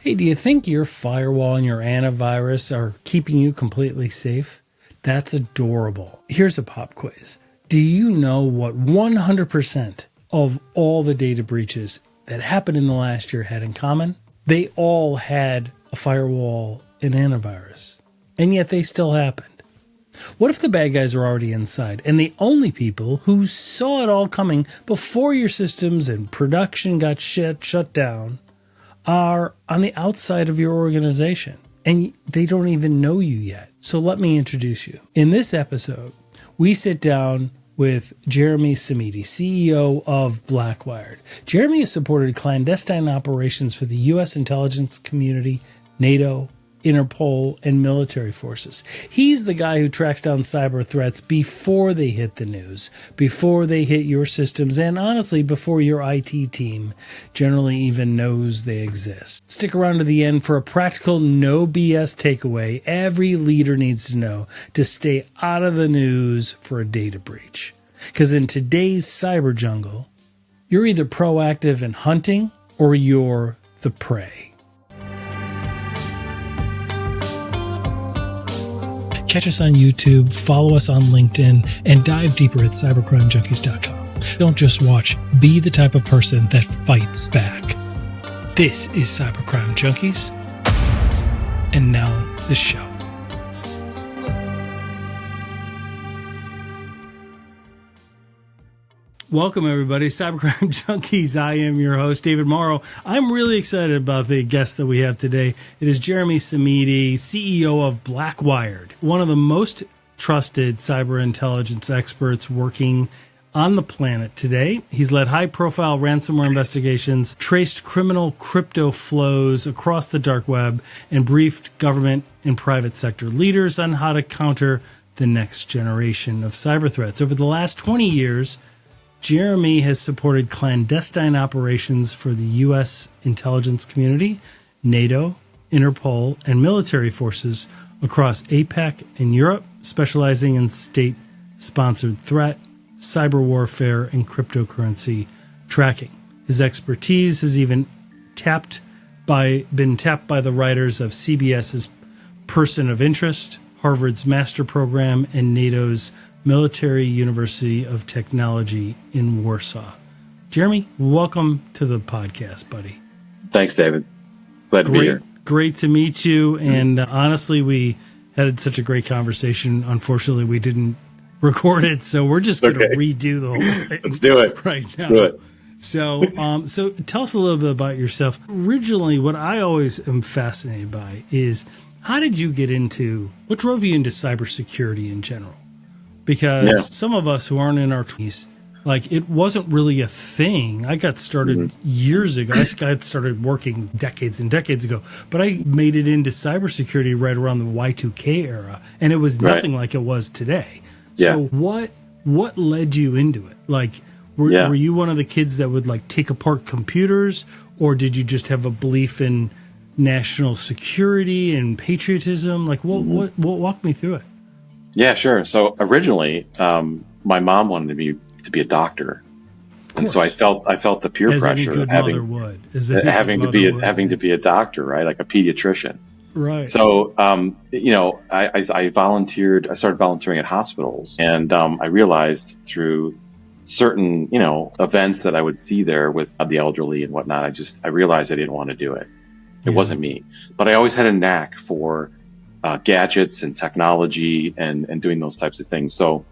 Hey, do you think your firewall and your antivirus are keeping you completely safe? That's adorable. Here's a pop quiz. Do you know what 100% of all the data breaches that happened in the last year had in common? They all had a firewall and antivirus, and yet they still happened. What if the bad guys are already inside, and the only people who saw it all coming before your systems and production got shut down are on the outside of your organization, and they don't even know you yet? So let me introduce you. In this episode, we sit down with Jeremy Samide, CEO of Blackwired. Jeremy has supported clandestine operations for the U.S. intelligence community, NATO, Interpol, and military forces. He's the guy who tracks down cyber threats before they hit the news, before they hit your systems, and honestly, before your IT team generally even knows they exist. Stick around to the end for a practical, no BS takeaway every leader needs to know to stay out of the news for a data breach. Because in today's cyber jungle, you're either proactive in hunting or you're the prey. Catch us on YouTube, follow us on LinkedIn, and dive deeper at cybercrimejunkies.com. Don't just watch, be the type of person that fights back. This is Cybercrime Junkies, and now the show. Welcome, everybody. Cybercrime Junkies. I am your host, David Mauro. I'm really excited about the guest that we have today. It is Jeremy Samide, CEO of Blackwired, one of the most trusted cyber intelligence experts working on the planet today. He's led high-profile ransomware investigations, traced criminal crypto flows across the dark web, and briefed government and private sector leaders on how to counter the next generation of cyber threats. Over the last 20 years, Jeremy has supported clandestine operations for the U.S. intelligence community, NATO, Interpol, and military forces across APAC and Europe, specializing in state-sponsored threat, cyber warfare, and cryptocurrency tracking. His expertise has even been tapped by the writers of CBS's Person of Interest, Harvard's Master Program, and NATO's Military University of Technology in Warsaw. Jeremy, welcome to the podcast, buddy. Thanks, David. Glad to be here. Great to meet you. And honestly, we had such a great conversation. Unfortunately, we didn't record it, so we're just going to redo the whole thing. Let's do it right now. Let's do it. So tell us a little bit about yourself. Originally, what I always am fascinated by is how did you get into, what drove you into cybersecurity in general? Because some of us who aren't in our 20s, like, it wasn't really a thing. I got started years ago. I got started working decades and decades ago, but I made it into cybersecurity right around the Y2K era, and it was nothing like it was today. So what led you into it? Like, were you one of the kids that would, like, take apart computers, or did you just have a belief in national security and patriotism? Like, what walk me through it? Yeah, sure. So originally, my mom wanted me to be a doctor, and so I felt the peer pressure of having to be a doctor, right? Like a pediatrician, right? So, I volunteered. I started volunteering at hospitals, and I realized through certain, events that I would see there with the elderly and whatnot, I realized I didn't want to do it. It wasn't me, but I always had a knack for gadgets and technology and doing those types of things. So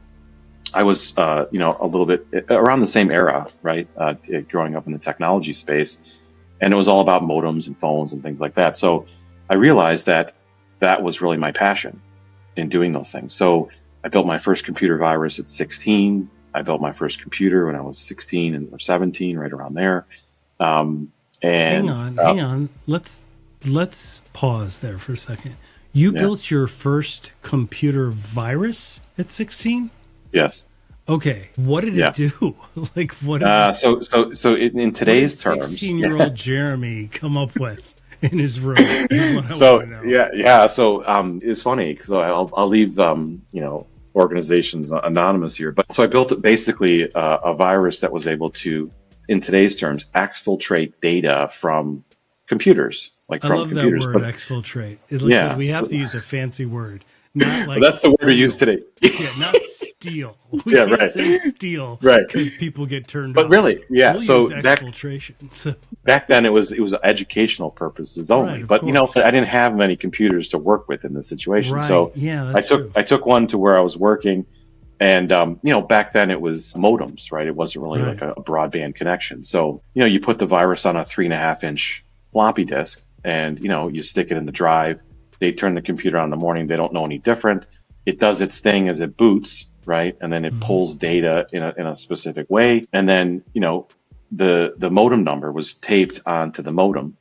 I was, a little bit around the same era, right? Growing up in the technology space, and it was all about modems and phones and things like that. So I realized that was really my passion in doing those things. So I built my first computer virus at 16. I built my first computer when I was 16 or 17, right around there. Hang on. Let's pause there for a second. You built your first computer virus at 16? Yes. Okay. What did it do? Like, what? So in today's terms, 16-year-old Jeremy come up with in his room. So it's funny because I'll leave organizations anonymous here, but so I built basically a virus that was able to, in today's terms, exfiltrate data from computers. like I from love computers. that word, But exfiltrate. yeah, We have to use a fancy word. Not like well, that's the word we use today. Yeah, not steal. We Yeah, can't right. say steal Right. because people get turned But off. really, yeah. We'll So use exfiltration. back then it was educational purposes only. Right, of But course. I didn't have many computers to work with in this situation. Right. So Yeah, that's true. I took one to where I was working, and back then it was modems, right? It wasn't really Right. like a broadband connection. So you put the virus on a 3.5-inch floppy disk, and you stick it in the drive. They turn the computer on in the morning. They don't know any different. It does its thing as it boots, right? And then it pulls data in a specific way. And then, the modem number was taped onto the modem,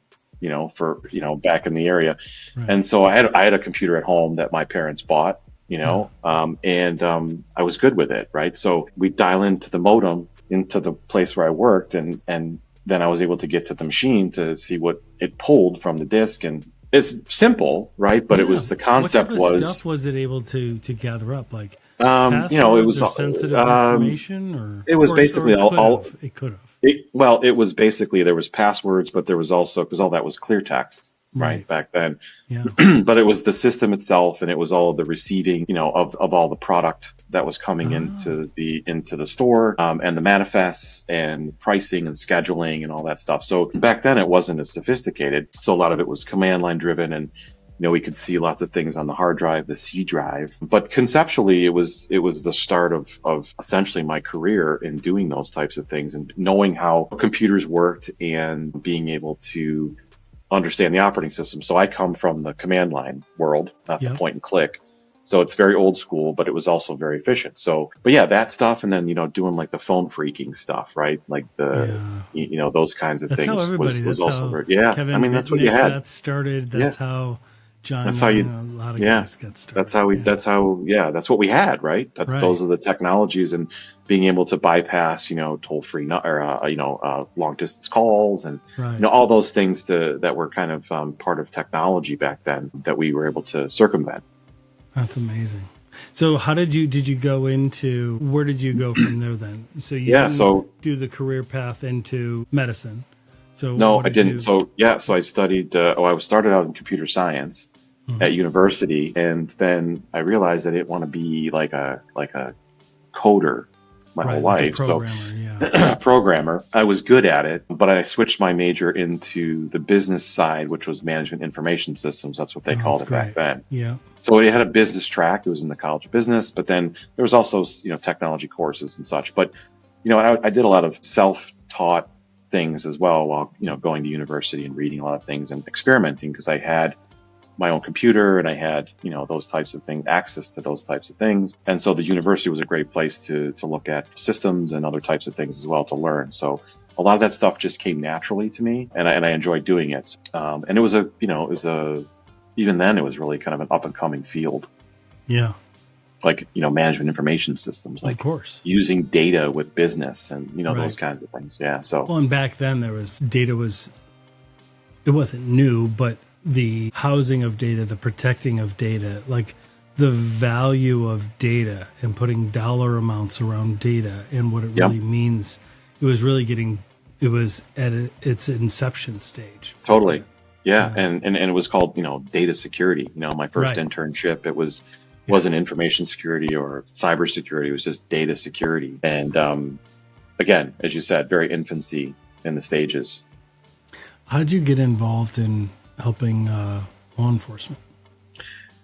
for, back in the area. Right. And so I had a computer at home that my parents bought, and I was good with it, right? So we dial into the modem into the place where I worked, and then I was able to get to the machine to see what it pulled from the disk. And it's simple, right? But it was the concept what type of stuff was it able to gather up? Like passwords it was or sensitive information, or it was basically it could have. It was basically, there was passwords, but there was also, because all that was clear text, right, back then. Yeah. But it was the system itself, and it was all of the receiving, of all the product that was coming into the store, and the manifests and pricing and scheduling and all that stuff. So back then it wasn't as sophisticated. So a lot of it was command line driven, and we could see lots of things on the hard drive, the C drive. But conceptually, it was the start of essentially my career in doing those types of things and knowing how computers worked and being able to understand the operating system. So I come from the command line world, not the point and click. So it's very old school, but it was also very efficient. So, but yeah, that stuff, and then doing like the phone phreaking stuff, right? Like those kinds of things. How everybody. Was that's also how very, yeah. Kevin I mean, that's what you had. That started. That's how John. That's how you. A lot of guys got started. That's how we. That's what we had, right? Those are the technologies, and being able to bypass, toll free, or long distance calls, and all those things that were kind of part of technology back then that we were able to circumvent. That's amazing. So how did you go into, where did you go from there then? So you do the career path into medicine. So no, I didn't. So I studied, I started out in computer science at university. And then I realized I didn't want to be like a coder my whole life. Programmer. I was good at it, but I switched my major into the business side, which was management information systems. That's what they called it back then. Yeah. So it had a business track. It was in the College of Business, but then there was also, technology courses and such. But, I did a lot of self-taught things as well while, going to university and reading a lot of things and experimenting, because I had my own computer and I had, those types of things, access to those types of things. And so the university was a great place to look at systems and other types of things as well to learn. So a lot of that stuff just came naturally to me, and I enjoyed doing it. And it was even then it was really kind of an up and coming field. Yeah. Like, management information systems, like, of course, using data with business and, those kinds of things. Yeah. So, well, and back then it wasn't new, but the housing of data, the protecting of data, like the value of data and putting dollar amounts around data and what it really means. It was at its inception stage. Totally. Yeah. And it was called, data security. My first internship, it wasn't information security or cybersecurity. It was just data security. And again, as you said, very infancy in the stages. How did you get involved in helping law enforcement?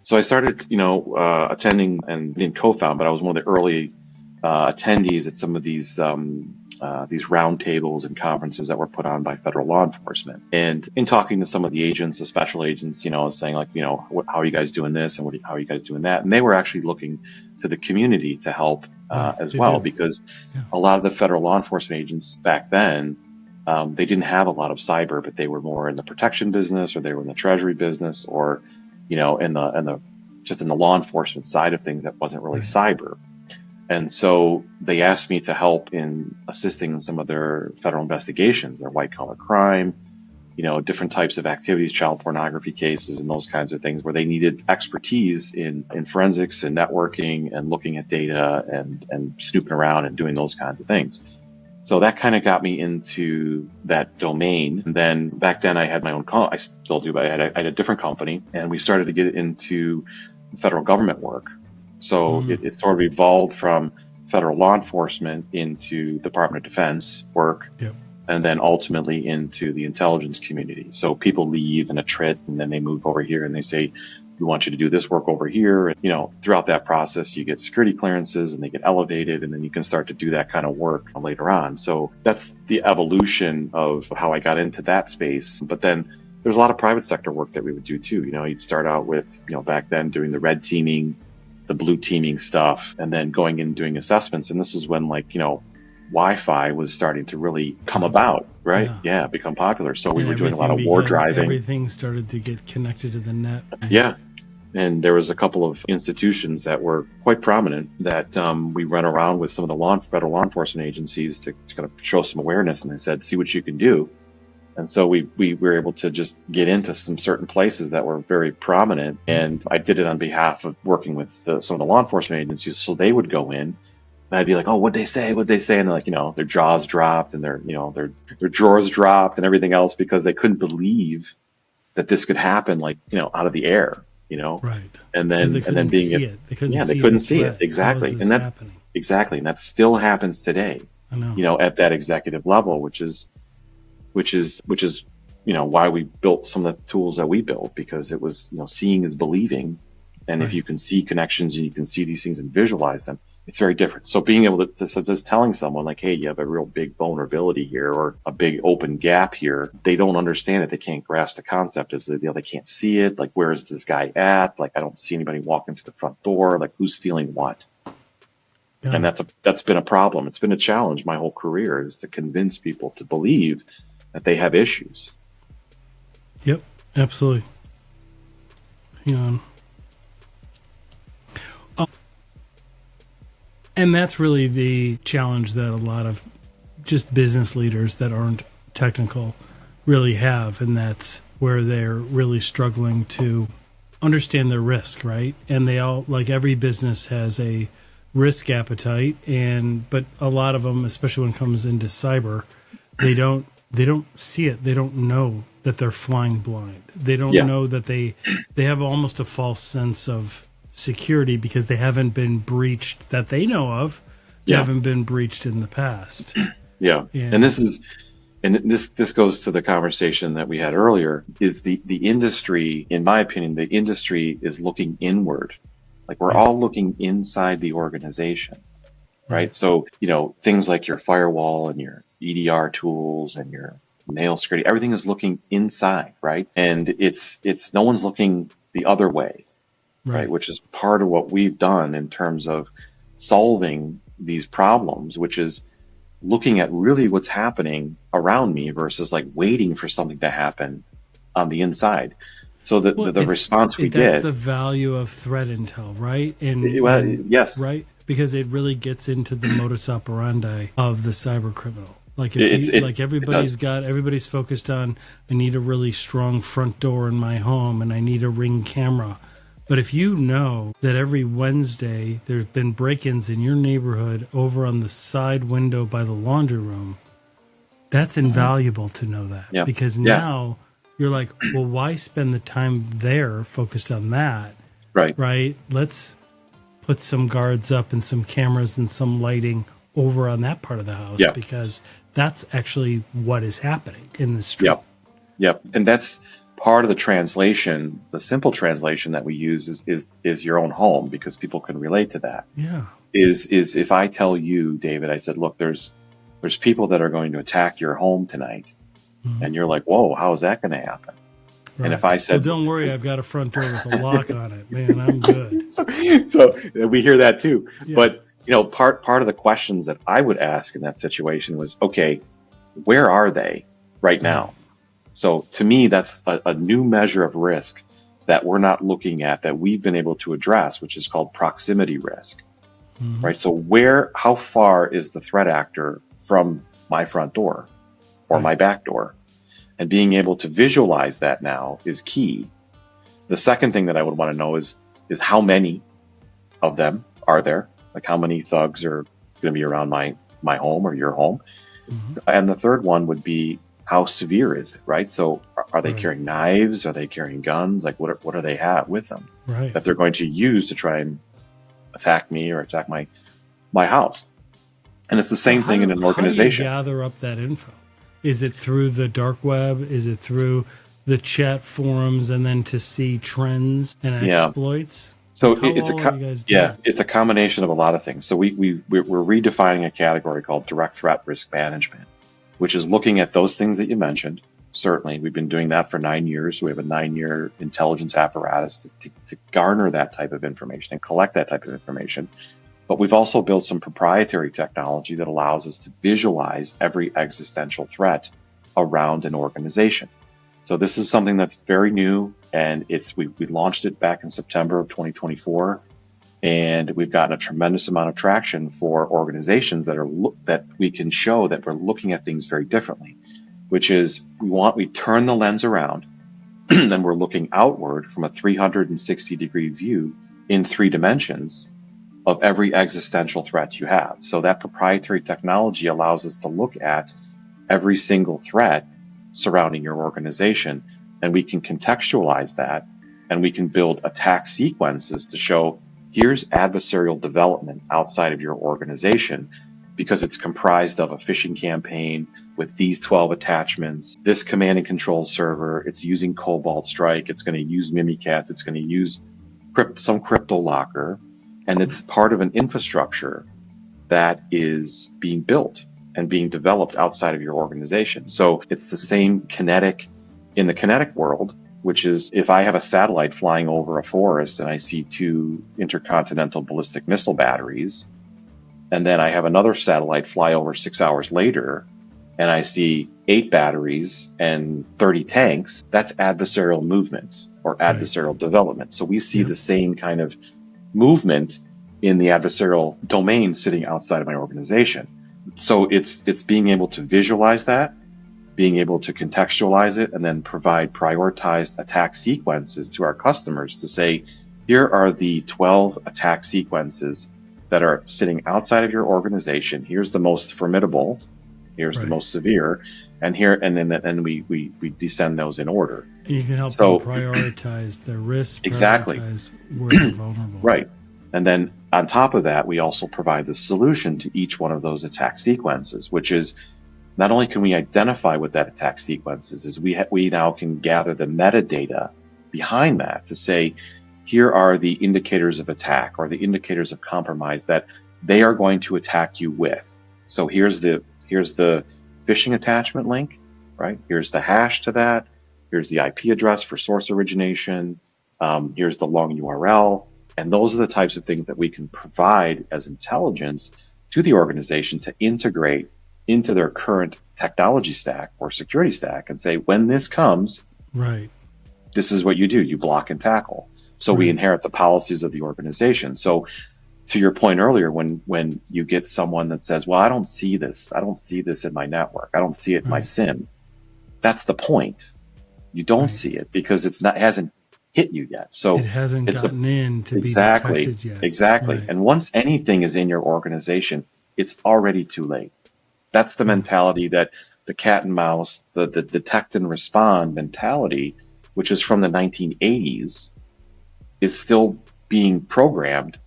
So I started, attending, and didn't co-found, but I was one of the early attendees at some of these roundtables and conferences that were put on by federal law enforcement. And in talking to some of the agents, the special agents, saying like, how are you guys doing this, and how are you guys doing that? And they were actually looking to the community to help as well, because a lot of the federal law enforcement agents back then, they didn't have a lot of cyber, but they were more in the protection business, or they were in the treasury business, or, in the law enforcement side of things that wasn't really cyber. And so they asked me to help in assisting in some of their federal investigations, their white collar crime, different types of activities, child pornography cases, and those kinds of things, where they needed expertise in forensics and networking and looking at data and snooping around and doing those kinds of things. So that kind of got me into that domain. And then back then I had my own I still do, but I had a different company, and we started to get into federal government work. So it sort of evolved from federal law enforcement into Department of Defense work. Yep. And then ultimately into the intelligence community. So people leave in a trit, and then they move over here and they say, we want you to do this work over here. And, throughout that process, you get security clearances and they get elevated, and then you can start to do that kind of work later on. So that's the evolution of how I got into that space. But then there's a lot of private sector work that we would do too. You'd start out with, back then doing the red teaming, the blue teaming stuff, and then going in and doing assessments. And this is when Wi-Fi was starting to really come about, right? Yeah, become popular. So we were doing a lot of war driving. Everything started to get connected to the net. Yeah. And there was a couple of institutions that were quite prominent that we run around with some of the federal law enforcement agencies to kind of show some awareness. And they said, see what you can do. And so we were able to just get into some certain places that were very prominent. And I did it on behalf of working with some of the law enforcement agencies. So they would go in. And I'd be like, oh, what'd they say? And they're like, their jaws dropped and their drawers dropped and everything else, because they couldn't believe that this could happen, out of the air, Right. And then being they couldn't see it. Exactly. And that happening? Exactly. And that still happens today, I know. At that executive level, which is why we built some of the tools that we built, because it was, seeing is believing. And if you can see connections and you can see these things and visualize them, it's very different. So being able to just telling someone like, hey, you have a real big vulnerability here or a big open gap here, they don't understand it. They can't grasp the concept of they can't see it. Like, where is this guy at? Like, I don't see anybody walking to the front door. Like, who's stealing what? Yeah. And that's been a problem. It's been a challenge my whole career, is to convince people to believe that they have issues. Yep, absolutely. Hang on. And that's really the challenge that a lot of just business leaders that aren't technical really have. And that's where they're really struggling to understand their risk, right? And they all, like every business has a risk appetite, but a lot of them, especially when it comes into cyber, they don't see it. They don't know that they're flying blind. They don't know that they have almost a false sense of security because they haven't been breached that they know of. They haven't been breached in the past. Yeah. And this goes to the conversation that we had earlier, is the industry, in my opinion, the industry is looking inward. Like, we're all looking inside the organization, right? So, things like your firewall and your EDR tools and your mail security, everything is looking inside, right? And it's no one's looking the other way. Right, which is part of what we've done in terms of solving these problems, which is looking at really what's happening around me versus waiting for something to happen on the inside. So the response we get. That's the value of threat intel, right? Yes. Right? Because it really gets into the modus operandi of the cyber criminal. Everybody's focused on, I need a really strong front door in my home and I need a Ring camera. But if you know that every Wednesday there's been break-ins in your neighborhood over on the side window by the laundry room, that's invaluable to know that. Yeah. Because now you're like, well, why spend the time there focused on that? Right? Let's put some guards up and some cameras and some lighting over on that part of the house because that's actually what is happening in the street. Yep. And that's part of the translation, the simple translation that we use is your own home, because people can relate to that. Yeah. Is if I tell you, David, I said, look, there's people that are going to attack your home tonight. Mm-hmm. And you're like, whoa, how is that going to happen? Right. And if I said, well, don't worry, I've got a front door with a lock on it, man, I'm good. so we hear that too. Yeah. But, part of the questions that I would ask in that situation was, okay, where are they right now? So to me, that's a new measure of risk that we're not looking at, that we've been able to address, which is called proximity risk, right? So how far is the threat actor from my front door or my back door? And being able to visualize that now is key. The second thing that I would want to know is how many of them are there? Like, how many thugs are going to be around my home or your home? And the third one would be, how severe is it, right? So are they carrying knives? Are they carrying guns? Like what do they have with them that they're going to use to try and attack me or attack my house? And it's the same thing in an organization. How do you gather up that info? Is it through the dark web? Is it through the chat forums, and then to see trends and exploits? So it's a combination of a lot of things. So we're redefining a category called direct threat risk management, which is looking at those things that you mentioned. Certainly, we've been doing that for 9 years. We have a 9-year intelligence apparatus to garner that type of information and collect that type of information. But we've also built some proprietary technology that allows us to visualize every existential threat around an organization. So this is something that's very new, and we launched it back in September of 2024, and we've gotten a tremendous amount of traction for organizations that we can show that we're looking at things very differently, which is we turn the lens around, and we're looking outward from a 360-degree view in 3 dimensions of every existential threat you have. So that proprietary technology allows us to look at every single threat surrounding your organization, and we can contextualize that, and we can build attack sequences to show, here's adversarial development outside of your organization because it's comprised of a phishing campaign with these 12 attachments, this command and control server, it's using Cobalt Strike, it's going to use Mimikatz, it's going to use some crypto locker, and it's part of an infrastructure that is being built and being developed outside of your organization. So it's the same in the kinetic world, which is if I have a satellite flying over a forest and I see 2 intercontinental ballistic missile batteries, and then I have another satellite fly over 6 hours later and I see 8 batteries and 30 tanks, that's adversarial movement or adversarial development. So we see the same kind of movement in the adversarial domain sitting outside of my organization. So it's being able to visualize that, being able to contextualize it, and then provide prioritized attack sequences to our customers to say, here are the 12 attack sequences that are sitting outside of your organization. Here's the most formidable, here's the most severe, and then we descend those in order. And you can help them prioritize their risk, prioritize where they're vulnerable. Right. And then on top of that, we also provide the solution to each one of those attack sequences, which is not only can we identify what that attack sequence is we now can gather the metadata behind that to say, here are the indicators of attack or the indicators of compromise that they are going to attack you with. So here's the phishing attachment link, right? Here's the hash to that. Here's the IP address for source origination. Here's the long URL. And those are the types of things that we can provide as intelligence to the organization to integrate into their current technology stack or security stack and say, when this comes, this is what you do. You block and tackle. So we inherit the policies of the organization. So to your point earlier, when you get someone that says, well, I don't see this in my network, I don't see it in my SIM, that's the point. You don't see it because it hasn't hit you yet. So it hasn't gotten in to be detected yet. Exactly. And once anything is in your organization, it's already too late. That's the mentality that the cat and mouse, the detect and respond mentality, which is from the 1980s, is still being programmed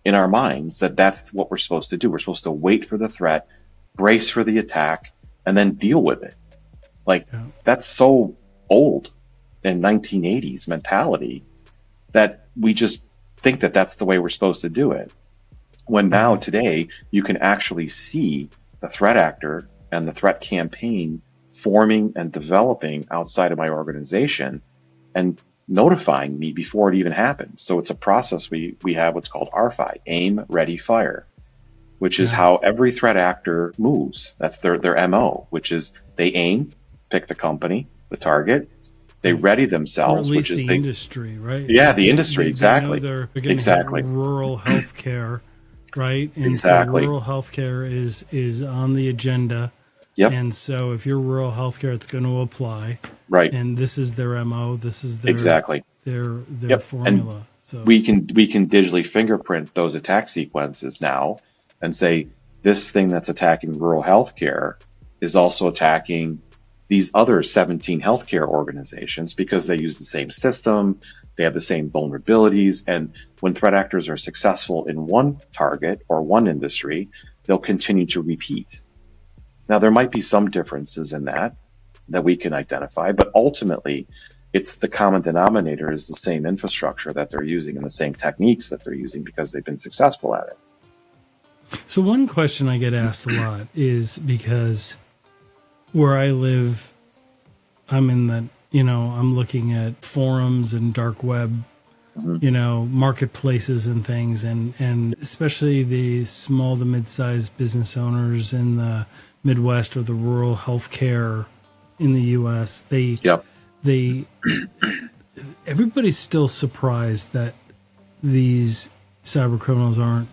in our minds that's what we're supposed to do. We're supposed to wait for the threat, brace for the attack, and then deal with it. That's so old and 1980s mentality that we just think that that's the way we're supposed to do it. When now today you can actually see the threat actor and the threat campaign forming and developing outside of my organization and notifying me before it even happens. So it's a process we have what's called RFI, aim, ready, fire, which is how every threat actor moves. That's their MO, which is they aim, pick the company, the target, they ready themselves, which is the industry, right? Yeah, the industry, exactly. They're going to have rural healthcare, right? And so rural healthcare is on the agenda. Yep. And so if you're rural healthcare, it's going to apply. Right. And this is their MO. This is their their formula. And so we can digitally fingerprint those attack sequences now and say, this thing that's attacking rural healthcare is also attacking these other 17 healthcare organizations because they use the same system, they have the same vulnerabilities, and when threat actors are successful in one target or one industry, they'll continue to repeat. Now, there might be some differences in that we can identify, but ultimately, it's the common denominator is the same infrastructure that they're using and the same techniques that they're using because they've been successful at it. So one question I get asked a lot is because where I live, I'm in the, I'm looking at forums and dark web, marketplaces and things, and especially the small to mid-sized business owners in the Midwest or the rural healthcare in the U.S. Everybody's still surprised that these cyber criminals aren't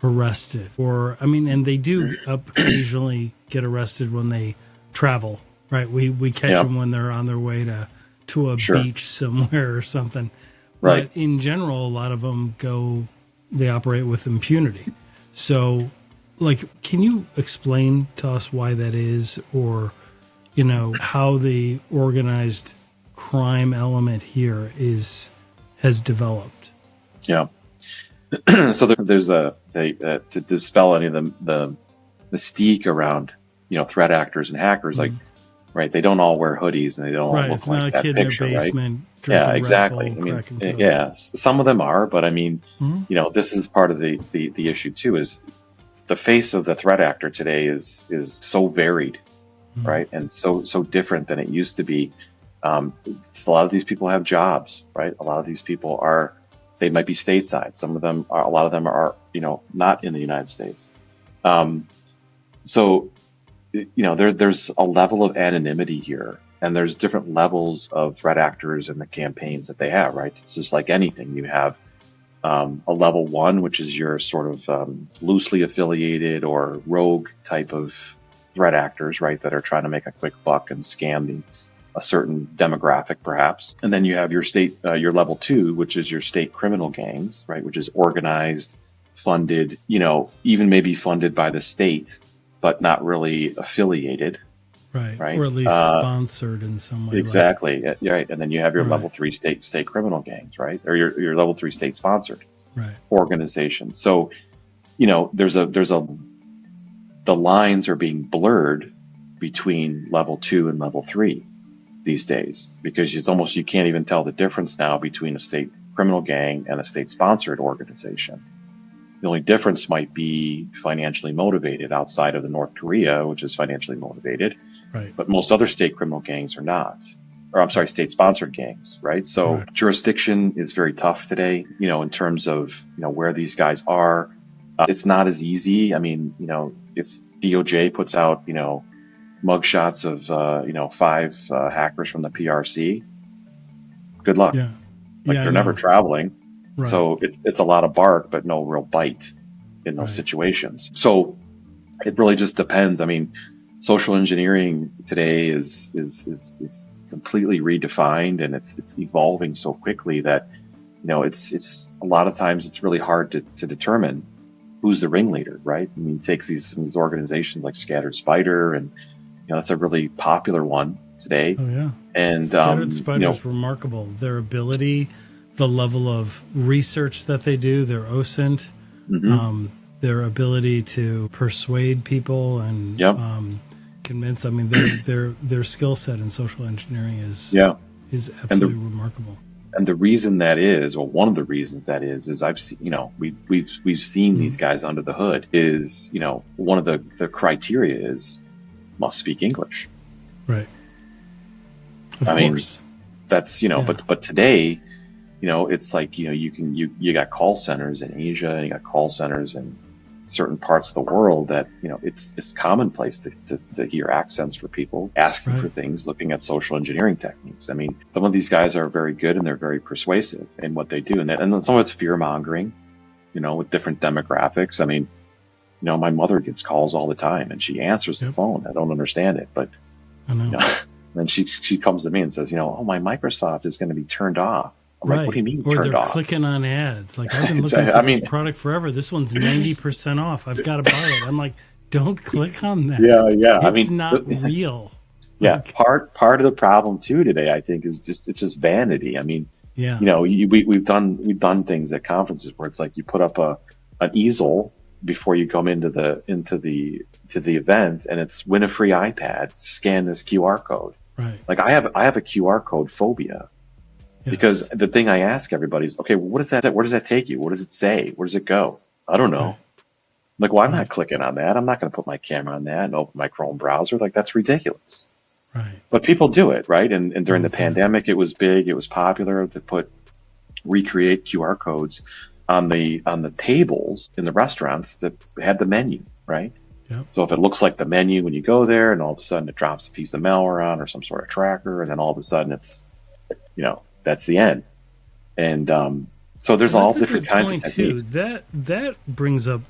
arrested, and they do occasionally get arrested when they travel, right? We catch them when they're on their way to a beach somewhere or something. Right. But in general, a lot of them they operate with impunity. So, can you explain to us why that is, or, how the organized crime element here has developed? Yeah. So there's to dispel any of the mystique around, threat actors and hackers, right? They don't all wear hoodies and they don't all look like that picture, right? It's not a kid in their basement. Yeah, exactly. Some of them are, but this is part of the issue too. Is the face of the threat actor today is so varied, right, and so different than it used to be. A lot of these people have jobs, right? A lot of these people they might be stateside. A lot of them are, not in the United States. So, there's a level of anonymity here, and there's different levels of threat actors and the campaigns that they have, right? It's just like anything. You have a level 1, which is your sort of loosely affiliated or rogue type of threat actors, right, that are trying to make a quick buck and scam a certain demographic, perhaps. And then you have your your level 2, which is your state criminal gangs, right, which is organized, funded, even maybe funded by the state, but not really affiliated. Right. Or at least sponsored in some way. Exactly. Right. And then you have your level 3 state criminal gangs, right? Or your level 3 state sponsored organizations. So, the lines are being blurred between level 2 and level 3 these days, because you can't even tell the difference now between a state criminal gang and a state sponsored organization. The only difference might be financially motivated outside of the North Korea, which is financially motivated. Right. But most other state criminal gangs are not. State sponsored gangs, right? So jurisdiction is very tough today, in terms of, where these guys are. It's not as easy. If DOJ puts out, mugshots of, 5 hackers from the PRC, good luck. Yeah. They're never traveling. Right. So it's a lot of bark, but no real bite in those situations. So it really just depends. Social engineering today is completely redefined, and it's evolving so quickly that, it's a lot of times it's really hard to determine who's the ringleader, right? It takes these organizations like Scattered Spider, and, that's a really popular one today. Oh, yeah. And Scattered Spider is remarkable. Their ability, the level of research that they do, their OSINT, their ability to persuade people and convince. Their skill set in social engineering is absolutely remarkable. And the reason that is, or one of the reasons that is I've seen, we've seen these guys under the hood. Is one of the criteria is must speak English. Right. Of course. That's but today, it's like you got call centers in Asia, and you got call centers in certain parts of the world that it's commonplace to hear accents for people asking for things, looking at social engineering techniques. Some of these guys are very good and they're very persuasive in what they do, and then some of it's fear mongering, with different demographics. My mother gets calls all the time and she answers the phone. I don't understand it, but I know. Then she comes to me and says, oh, my Microsoft is going to be turned off. I'm like, what do you mean turned off? Or they're clicking on ads. Like, I've been looking for this product forever. This one's 90% off. I've got to buy it. I'm like, Don't click on that. Yeah. It's not real. Yeah, part of the problem too today, I think, is it's just vanity. I mean, we've done things at conferences where it's like you put up an easel before you come into the event, and it's win a free iPad. Scan this QR code. Right. Like I have a QR code phobia, because the thing I ask everybody is, okay, well, what is that? Where does that take you? What does it say? Where does it go? I don't know. Right. Like, well, I'm not clicking on that. I'm not going to put my camera on that and open my Chrome browser. Like, that's ridiculous. Right. But people do it, right? And during the pandemic, it was big. It was popular to recreate QR codes on the tables in the restaurants that had the menu, right? Yep. So if it looks like the menu when you go there, and all of a sudden it drops a piece of malware on or some sort of tracker, and then all of a sudden it's, that's the end. And so there's all different kinds of techniques. That brings up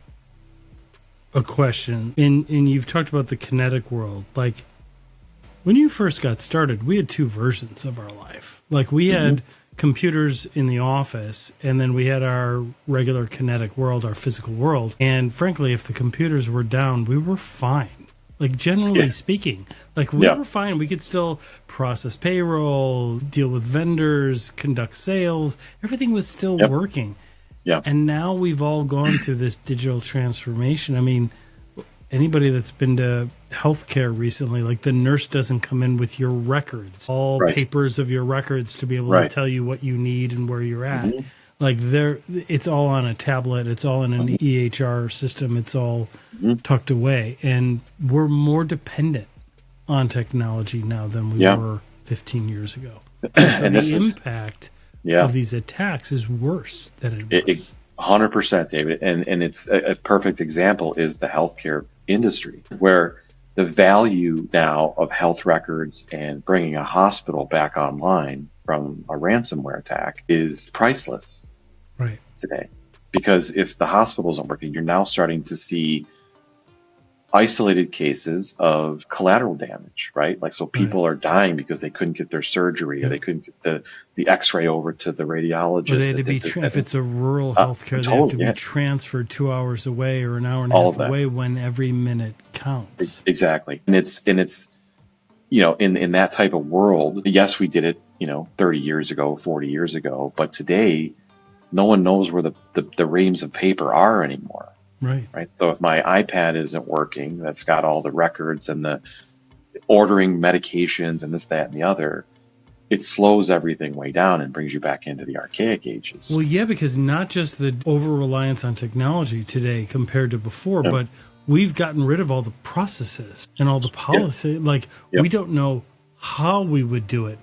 a question, and you've talked about the kinetic world. Like, when you first got started, we had two versions of our life. Like, we had computers in the office, and then we had our regular kinetic world, our physical world. And frankly, if the computers were down, we were fine. Like, generally speaking, like, we were fine. We could still process payroll, deal with vendors, conduct sales. Everything was still working. Yeah. And now we've all gone through this digital transformation. I mean, anybody that's been to healthcare recently, like, the nurse doesn't come in with your records, all papers of your records to be able to tell you what you need and where you're at. Like, it's all on a tablet. It's all in an EHR system. It's all tucked away. And we're more dependent on technology now than we were 15 years ago. So and the impact of these attacks is worse than it was. 100%, David. And it's a perfect example is the healthcare industry, where the value now of health records and bringing a hospital back online from a ransomware attack is priceless today. Because if the hospital isn't working, you're now starting to see isolated cases of collateral damage, right? Like, so people are dying because they couldn't get their surgery or they couldn't get the x-ray over to the radiologist. Or they had to be if it's a rural healthcare, they have to be transferred 2 hours away or an hour and a half away when every minute counts. Exactly. And it's in that type of world, yes, we did it, 30 years ago, 40 years ago, but today no one knows where the reams of paper are anymore. Right. So if my iPad isn't working, that's got all the records and the ordering medications and this, that, and the other, it slows everything way down and brings you back into the archaic ages. Well, yeah, because not just the over-reliance on technology today compared to before, but we've gotten rid of all the processes and all the policy. Like, we don't know how we would do it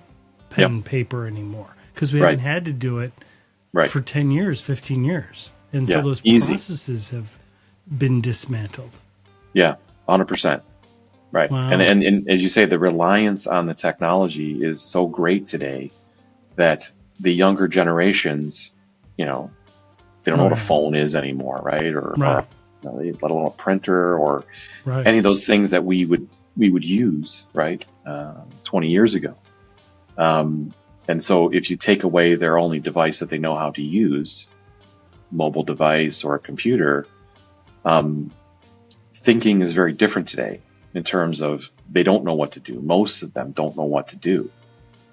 pen and paper anymore, because we haven't had to do it for 10 years, 15 years. And so those processes have been dismantled. Yeah, 100%. Right. Wow. And as you say, the reliance on the technology is so great today that the younger generations, they don't know what a phone is anymore, right? Or let alone a printer or any of those things that we would use, right? 20 years ago. And so if you take away their only device that they know how to use, mobile device or a computer, thinking is very different today in terms of they don't know what to do. Most of them don't know what to do.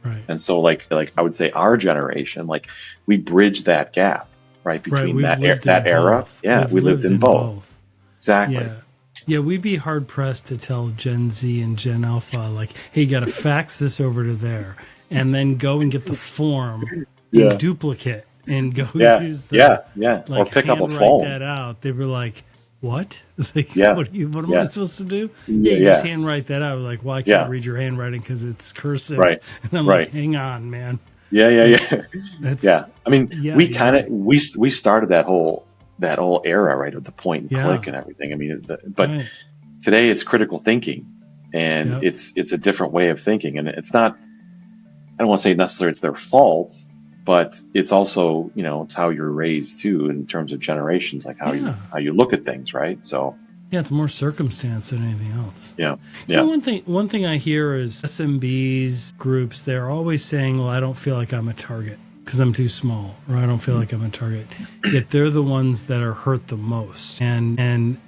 Right. And so like I would say our generation, like, we bridged that gap, right? Between that era. Yeah. We lived in both. Exactly. Yeah. We'd be hard pressed to tell Gen Z and Gen Alpha, like, hey, you got to fax this over to there and then go and get the form in duplicate and go use the, like, or pick up a phone. Write that out. They were like, what? Like, what am I supposed to do? You just handwrite that out. Like, well, I can't read your handwriting because it's cursive. Right. And I'm like, hang on, man. Yeah. I mean, we started that whole era, right, of the point and click and everything. I mean, but today it's critical thinking, and it's a different way of thinking, and it's not. I don't want to say necessarily it's their fault, but it's also, it's how you're raised too, in terms of generations, like how you look at things, right? So it's more circumstance than anything else. Yeah. One thing I hear is SMBs groups, they're always saying, well, I don't feel like I'm a target because I'm too small, or I don't feel like I'm a target. Yet they're the ones that are hurt the most. And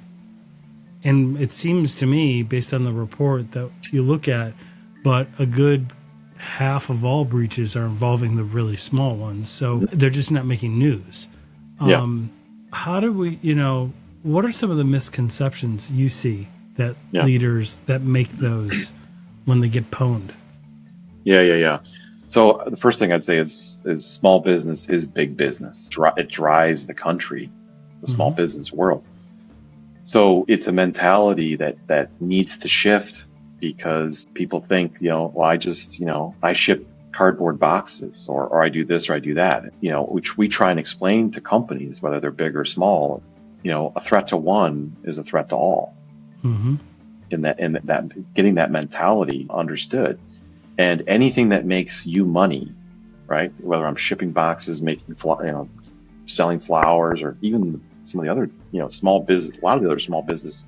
And it seems to me, based on the report that you look at, but a good half of all breaches are involving the really small ones. So they're just not making news. How do we, what are some of the misconceptions you see that leaders that make those when they get pwned? Yeah. So the first thing I'd say is small business is big business. It drives the country, the small business world. So it's a mentality that needs to shift, because people think, I ship cardboard boxes, or I do this or I do that, which we try and explain to companies, whether they're big or small. A threat to one is a threat to all. In that getting that mentality understood. And anything that makes you money, right? Whether I'm shipping boxes, selling flowers, or even some of the other, small business, a lot of the other small business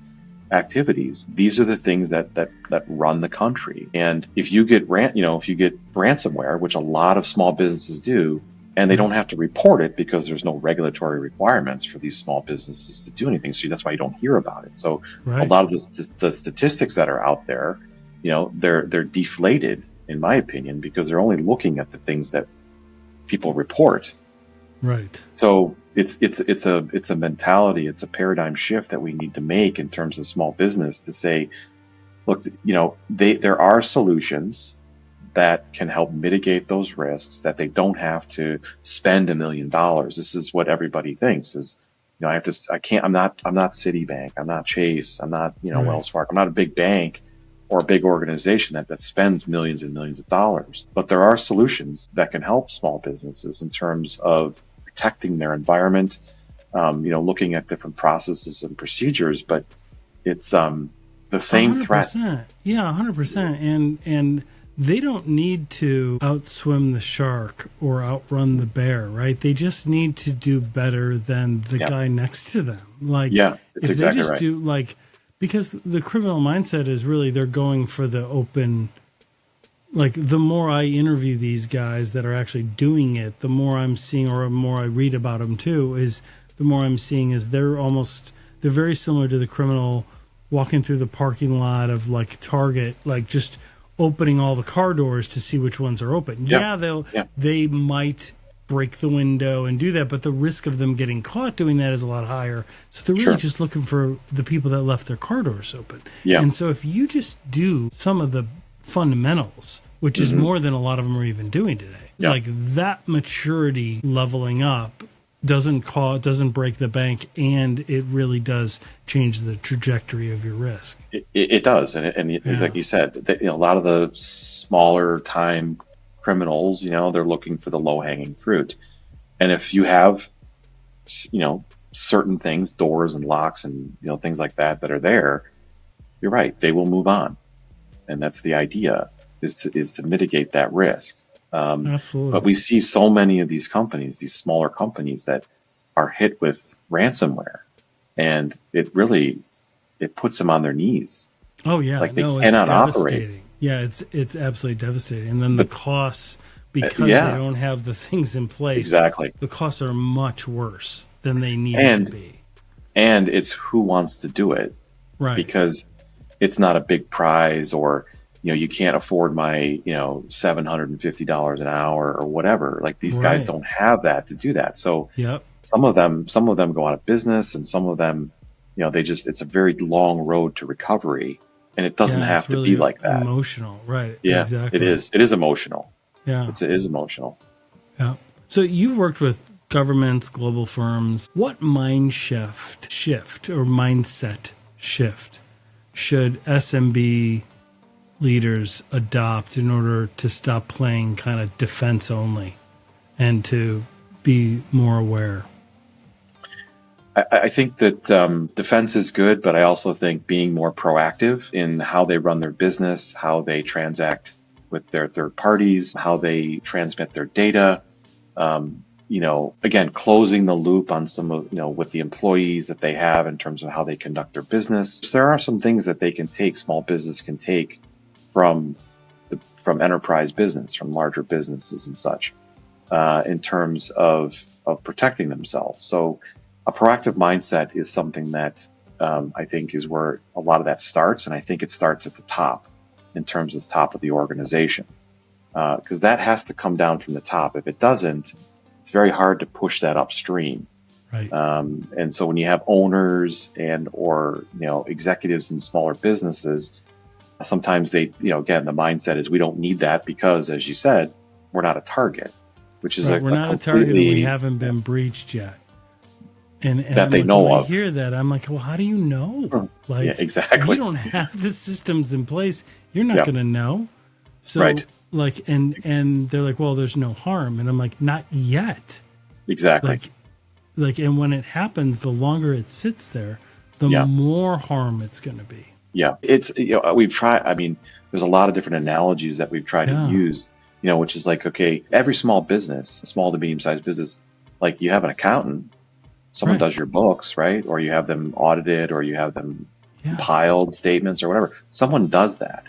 activities, these are the things that run the country. And if you get ransomware, which a lot of small businesses do, and they don't have to report it because there's no regulatory requirements for these small businesses to do anything. So that's why you don't hear about it. So a lot of the statistics that are out there, they're deflated, in my opinion, because they're only looking at the things that people report. Right. So it's a mentality, it's a paradigm shift that we need to make in terms of small business, to say, look, there are solutions that can help mitigate those risks, that they don't have to spend $1 million. This is what everybody thinks is, I'm not Citibank, I'm not Chase, I'm not, Wells Fargo, I'm not a big bank or a big organization that spends millions and millions of dollars. But there are solutions that can help small businesses in terms of protecting their environment, looking at different processes and procedures, but it's the same 100%. threat. Yeah, 100%. And they don't need to outswim the shark or outrun the bear, right? They just need to do better than the guy next to them. It's exactly right. Do because the criminal mindset is really, they're going for the open. The more I interview these guys that are actually doing it, the more I'm seeing, or the more I read about them too, is the more I'm seeing is they're very similar to the criminal walking through the parking lot of Target, just opening all the car doors to see which ones are open. They might break the window and do that, but the risk of them getting caught doing that is a lot higher. So they're really just looking for the people that left their car doors open. And so if you just do some of the fundamentals, which is more than a lot of them are even doing today, that maturity leveling up doesn't break the bank, and it really does change the trajectory of your risk. It does, and like you said, a lot of the smaller time criminals, they're looking for the low hanging fruit, and if you have, certain things, doors and locks and things like that are there, you're right, they will move on, and that's the idea, is to mitigate that risk. Absolutely. But we see so many of these companies, these smaller companies, that are hit with ransomware, and it puts them on their knees. Oh yeah, they cannot operate. Yeah, it's absolutely devastating. And then the costs, because they don't have the things in place. Exactly. The costs are much worse than they need to be. And it's who wants to do it, right? Because it's not a big prize, or you can't afford my, $750 an hour or whatever. These guys don't have that to do that. So some of them go out of business, and some of them, it's a very long road to recovery, and it doesn't have to be like that. Emotional, right? Yeah, exactly. It is emotional. Yeah, it is emotional. Yeah. So you've worked with governments, global firms. What mindset shift should SMB leaders adopt in order to stop playing kind of defense only and to be more aware? I think that defense is good, but I also think being more proactive in how they run their business, how they transact with their third parties, how they transmit their data, again, closing the loop on some of, with the employees that they have in terms of how they conduct their business. So there are some things that they can take, small business can take from enterprise business, from larger businesses and such, in terms of protecting themselves. So a proactive mindset is something that I think is where a lot of that starts. And I think it starts at the top in terms of the top of the organization. Because that has to come down from the top. If it doesn't, it's very hard to push that upstream. Right. And so when you have owners or executives in smaller businesses, sometimes they, again, the mindset is we don't need that because, as you said, we're not a target, which is we're not a target and we haven't been breached yet. And that they know of. When I hear that, I'm like, well, how do you know? Like, exactly. You don't have the systems in place. You're not going to know. So, right. Like, and they're like, well, there's no harm. And I'm like, not yet. Exactly. Like, and when it happens, the longer it sits there, the more harm it's going to be. Yeah. It's, we've tried, there's a lot of different analogies that we've tried to use, which is like, okay, every small business, small to medium sized business, like you have an accountant, someone does your books, right? Or you have them audited or you have them compiled statements or whatever. Someone does that.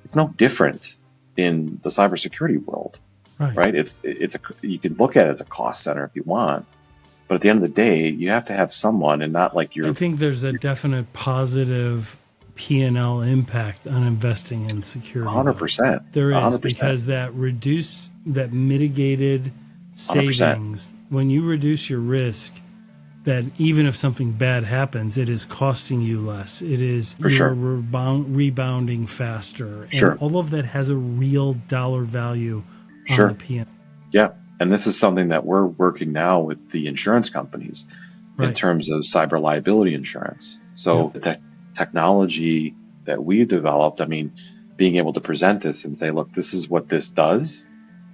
It's no different in the cybersecurity world, right? You can look at it as a cost center if you want, but at the end of the day, you have to have someone and not like I think there's a definite positive P&L impact on investing in security. 100%. There is 100%. Because that mitigated savings, 100%. When you reduce your risk, that even if something bad happens, it is costing you less. It is rebounding faster. And all of that has a real dollar value on the P&L. Yeah. And this is something that we're working now with the insurance companies in terms of cyber liability insurance. So the technology that we've developed, being able to present this and say, look, this is what this does.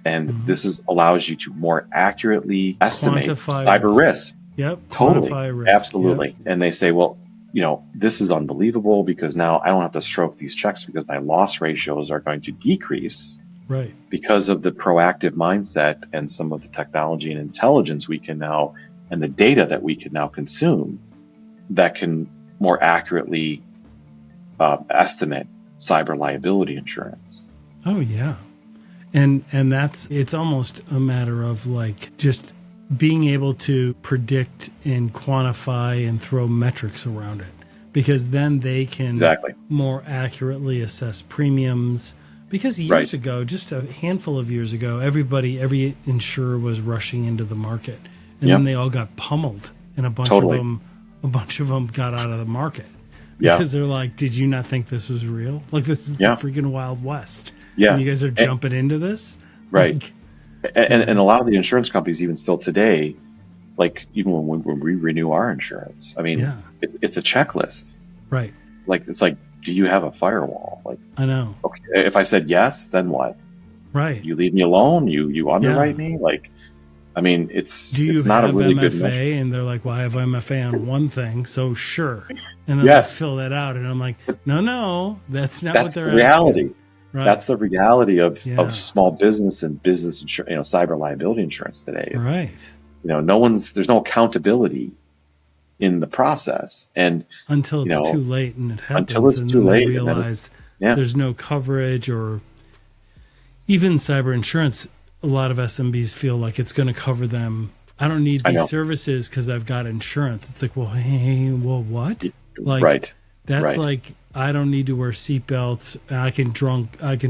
And this allows you to more accurately estimate cyber risk. Yep. Totally. Absolutely. Yep. And they say, well, this is unbelievable because now I don't have to stroke these checks because my loss ratios are going to decrease. Right. Because of the proactive mindset and some of the technology and intelligence we can now, and the data that we can now consume that can more accurately estimate cyber liability insurance. Oh, yeah. And it's almost a matter of like just being able to predict and quantify and throw metrics around it, because then they can more accurately assess premiums. Because years ago, just a handful of years ago, every insurer was rushing into the market, and then they all got pummeled, and a bunch of them got out of the market because they're like, "Did you not think this was real? Like this is the freaking Wild West, and you guys are jumping into this, right?" Like, and a lot of the insurance companies, even still today, like even when we renew our insurance, it's a checklist, right? Like it's like, do you have a firewall? Like, I know. Okay, if I said yes, then what? Right. You leave me alone. You underwrite me. Like, it's not a really good measure. And they're like, well, I have MFA on one thing, so sure. And then they fill that out, and I'm like, no, that's not what they're the reality. Asking. Right. That's the reality of small business and business insurance, cyber liability insurance today. It's, there's no accountability in the process, and until it's too late, and it happens. Until it's too late, they realize there's no coverage, or even cyber insurance. A lot of SMBs feel like it's going to cover them. I don't need these services because I've got insurance. It's like, well, what? Like, that's like, I don't need to wear seatbelts. I can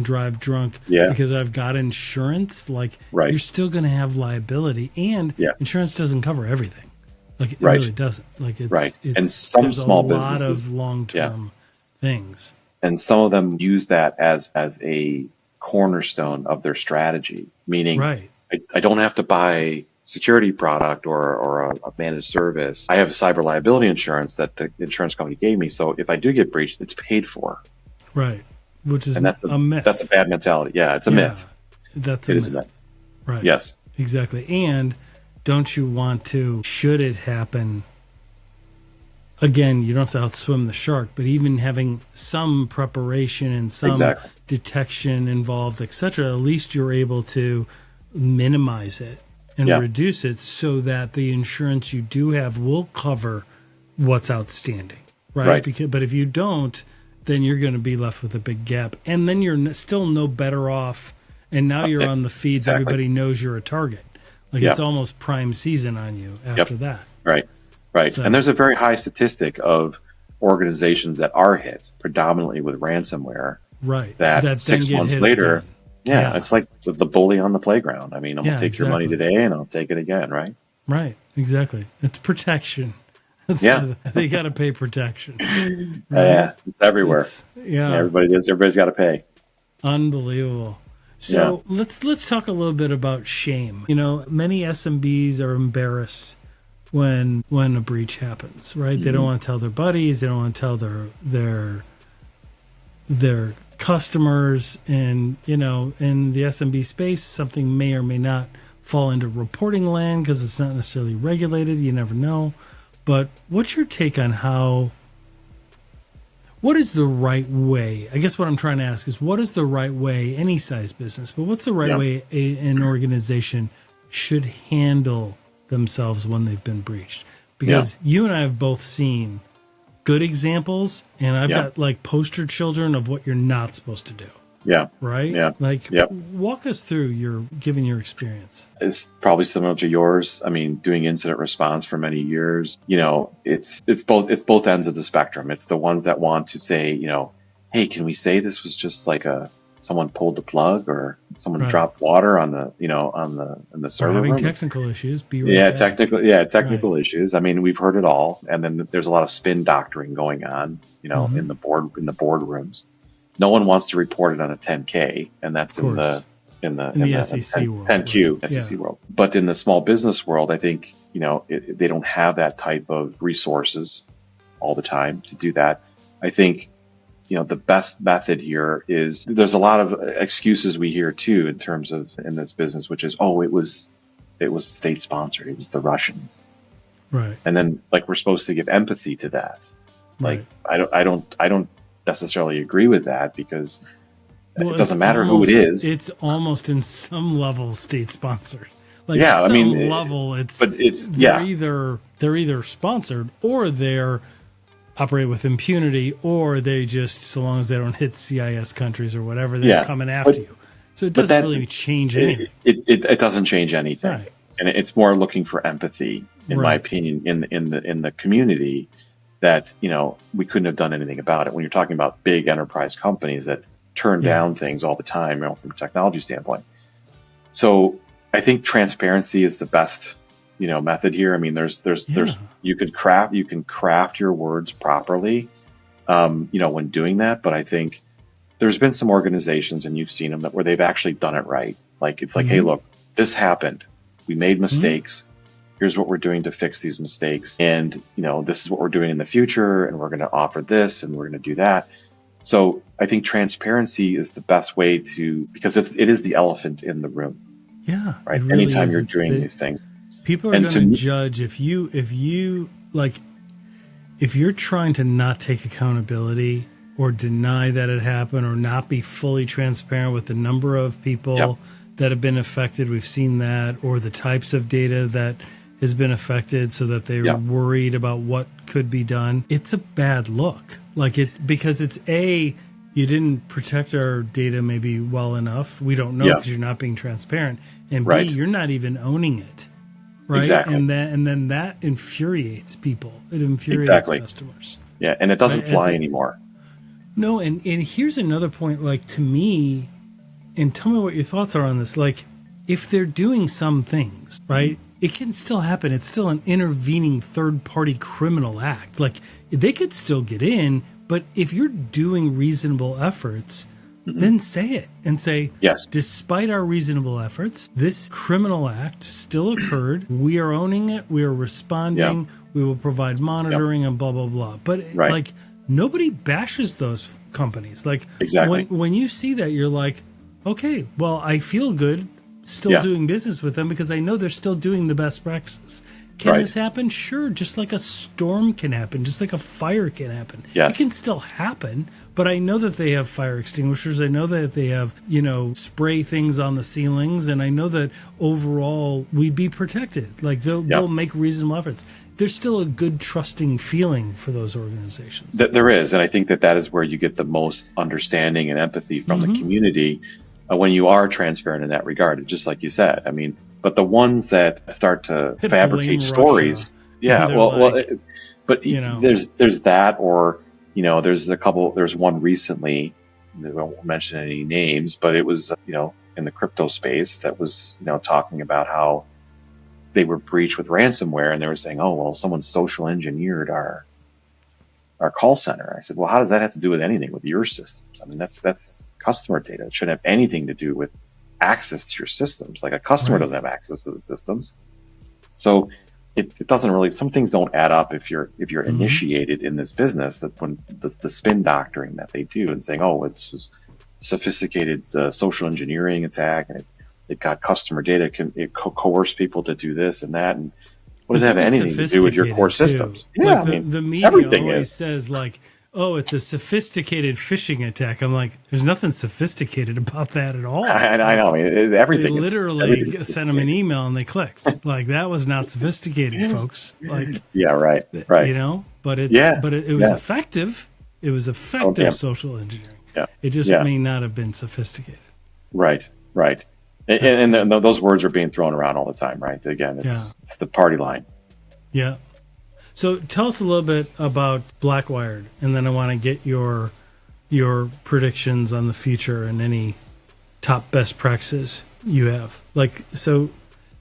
drive drunk because I've got insurance. Like, you're still going to have liability, and insurance doesn't cover everything. Like, it really doesn't. Like, it's and some small businesses, a lot of long-term things, and some of them use that as a cornerstone of their strategy. Meaning, I don't have to buy security product or a managed service. I have cyber liability insurance that the insurance company gave me. So if I do get breached, it's paid for. Right. Which is that's a myth. That's a bad mentality. Yeah, it's a myth. It is a myth. Right. Yes. Exactly. And don't you want to, should it happen, again, you don't have to outswim the shark, but even having some preparation and some detection involved, etc., at least you're able to minimize it and reduce it so that the insurance you do have will cover what's outstanding, right? But if you don't, then you're going to be left with a big gap, and then you're still no better off, and now you're on the feeds. Everybody knows you're a target. Like, it's almost prime season on you after that. Right. So, and there's a very high statistic of organizations that are hit predominantly with ransomware, right? That 6 months later, it's like the bully on the playground. I mean, I'm gonna take your money today, and I'll take it again, right? Right, exactly. It's protection. They got to pay protection. Right? Yeah, it's everywhere. Everybody's got to pay. Unbelievable. So let's talk a little bit about shame. You know, many SMBs are embarrassed when a breach happens, right? Mm-hmm. They don't want to tell their buddies, they don't want to tell their customers, and you know, in the SMB space, something may or may not fall into reporting land because it's not necessarily regulated. You never know. But what's your take on what is the right way? I guess what I'm trying to ask is, what is the right way, any size business, but what's the right way an organization should handle themselves when they've been breached? Because you and I have both seen good examples, and I've got like poster children of what you're not supposed to do. Yeah. Right? Yeah. Like, walk us through given your experience. It's probably similar to yours. I mean, doing incident response for many years, you know, it's both ends of the spectrum. It's the ones that want to say, you know, hey, can we say this was just like someone pulled the plug or someone dropped water on the server having room. Technical issues. Technical issues. I mean, we've heard it all. And then there's a lot of spin doctoring going on, you know, in the boardrooms. No one wants to report it on a 10K, and that's in the SEC world, 10Q SEC world. But in the small business world, I think, you know, they don't have that type of resources all the time to do that. I think, you know, the best method here is, there's a lot of excuses we hear too in terms of in this business, which is, it was state sponsored, it was the Russians, right? And then like we're supposed to give empathy to that. Like I don't necessarily agree with that, because it doesn't matter who it is. It's almost in some level state sponsored. Like level, they're either sponsored or they're operate with impunity, or they just, so long as they don't hit CIS countries or whatever, they're coming after you. So it doesn't really change anything. It doesn't change anything, right. And it's more looking for empathy, in my opinion, in the community. That, you know, we couldn't have done anything about it. When you're talking about big enterprise companies that turn down things all the time, you know, from a technology standpoint. So I think transparency is the best, you know, method here. I mean, there's you can craft your words properly, you know, when doing that. But I think there's been some organizations, and you've seen them, where they've actually done it right. Like, it's like, hey, look, this happened. We made mistakes. Here's what we're doing to fix these mistakes. And, you know, this is what we're doing in the future, and we're going to offer this, and we're going to do that. So I think transparency is the best way because it is the elephant in the room. Yeah. Right. Really anytime you're doing these things. People are going to judge if you're trying to not take accountability or deny that it happened, or not be fully transparent with the number of people that have been affected. We've seen that, or the types of data that has been affected, so that they're worried about what could be done. It's a bad look. Because it's you didn't protect our data maybe well enough. We don't know, because you're not being transparent. And B, you're not even owning it. Right. Exactly. And then that infuriates people. It infuriates customers. Yeah. And it doesn't fly anymore. No. And here's another point, like, to me, and tell me what your thoughts are on this. Like, if they're doing some things, right, it can still happen. It's still an intervening third-party criminal act. Like, they could still get in, but if you're doing reasonable efforts, then say it and say, yes, despite our reasonable efforts, this criminal act still occurred. We are owning it. We are responding. We will provide monitoring and blah, blah, blah. But like, nobody bashes those companies. Like, when you see that, you're like, okay, well, I feel good still doing business with them, because I know they're still doing the best practices. Can this happen? Sure. Just like a storm can happen, just like a fire can happen. Yes. It can still happen, but I know that they have fire extinguishers. I know that they have, you know, spray things on the ceilings, and I know that overall we'd be protected. Like, they'll make reasonable efforts. There's still a good trusting feeling for those organizations. There is, and I think that is where you get the most understanding and empathy from the community when you are transparent in that regard. Just like you said, I mean, but the ones that start to fabricate stories, But there's that, or there's one recently. I won't mention any names, but it was in the crypto space that was talking about how they were breached with ransomware, and they were saying, oh well, someone social engineered our call center. I said, well, how does that have to do with anything with your systems? I mean, that's customer data. It shouldn't have anything to do with access to your systems. Like a customer doesn't have access to the systems. So it doesn't really, some things don't add up if you're initiated in this business, that when the spin doctoring that they do and saying, oh, it's just sophisticated social engineering attack, and it got customer data, it coerce people to do this and that, and what does that have anything to do with your core systems? Yeah, like the media everything always says like, oh, it's a sophisticated phishing attack. I'm like, there's nothing sophisticated about that at all. I know. Everything. They literally sent them an email and they clicked. Like, that was not sophisticated, folks. Like, yeah, right. But it was effective. It was effective social engineering. Yeah. It just may not have been sophisticated. Right. And those words are being thrown around all the time, right? Again, it's the party line. Yeah. So tell us a little bit about Blackwired, and then I want to get your predictions on the future and any top best practices you have. Like, so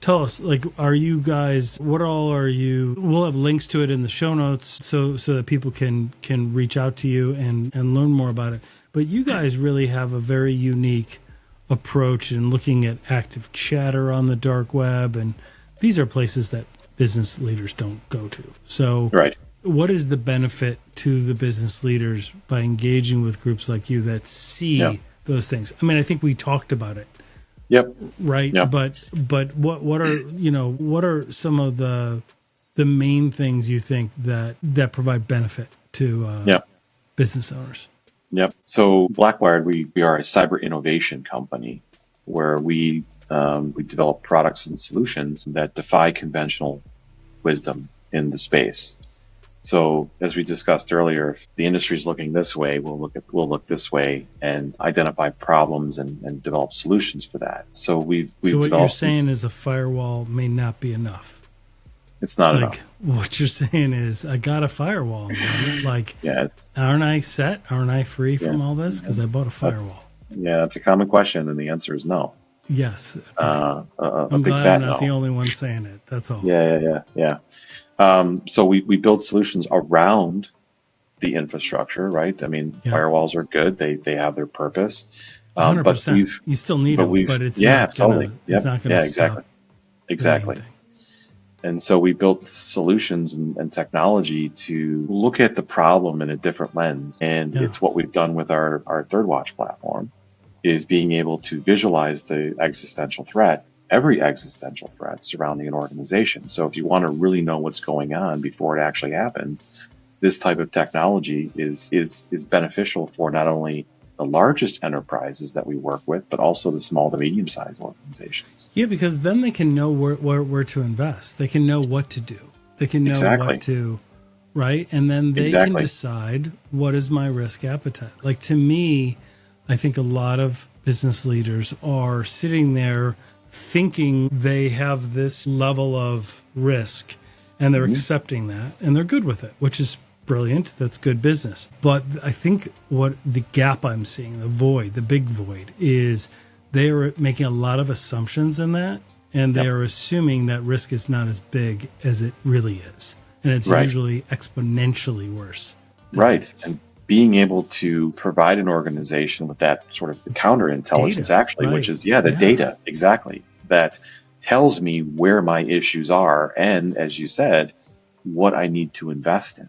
tell us, like, are you guys, what all are you, we'll have links to it in the show notes so that people can reach out to you and learn more about it. But you guys really have a very unique approach in looking at active chatter on the dark web, and these are places that business leaders don't go to. So what is the benefit to the business leaders by engaging with groups like you that see those things? I mean, I think we talked about it. Yep. Right. Yep. But what are some of the main things you think that provide benefit to business owners? Yep. So Blackwired, we are a cyber innovation company where we develop products and solutions that defy conventional wisdom in the space. So as we discussed earlier, if the industry is looking this way, we'll look this way and identify problems and develop solutions for that. So we've So what developed you're saying is a firewall may not be enough. It's not enough. What you're saying is, I got a firewall. Like, aren't I set? Aren't I free from all this? Because I bought a firewall. That's a common question, and the answer is no. Yes. Okay. I'm glad I'm not the only one saying it. That's all. Yeah. So we build solutions around the infrastructure, right? I mean, firewalls are good. They have their purpose. 100%. But you still need them, but it's not totally. It's not going to Exactly. And so we built solutions and technology to look at the problem in a different lens. And it's what we've done with our Third Watch platform, is being able to visualize the existential threat, every existential threat surrounding an organization. So if you want to really know what's going on before it actually happens, this type of technology is beneficial for not only the largest enterprises that we work with, but also the small to medium-sized organizations. Yeah, because then they can know where to invest. They can know what to do. They can know what to, right? And then they can decide, what is my risk appetite? Like, to me, I think a lot of business leaders are sitting there thinking they have this level of risk, and they're accepting that, and they're good with it, which is brilliant. That's good business. But I think what the gap I'm seeing, the big void, is they are making a lot of assumptions in that, and they are assuming that risk is not as big as it really is. And it's usually exponentially worse. Right. And being able to provide an organization with that sort of counterintelligence, which is, the data, that tells me where my issues are, and, as you said, what I need to invest in.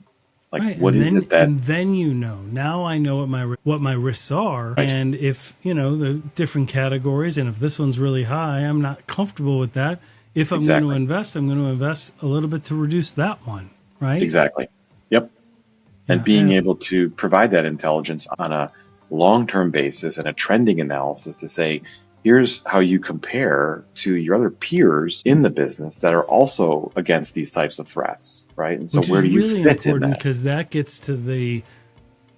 Like, what is it that... And then now I know what my risks are, and if, the different categories, and if this one's really high, I'm not comfortable with that. If I'm going to invest, I'm going to invest a little bit to reduce that one, right? Exactly. Yep. And being able to provide that intelligence on a long-term basis and a trending analysis to say, here's how you compare to your other peers in the business that are also against these types of threats, right? And so where do you fit in that? Which is really important, because that gets to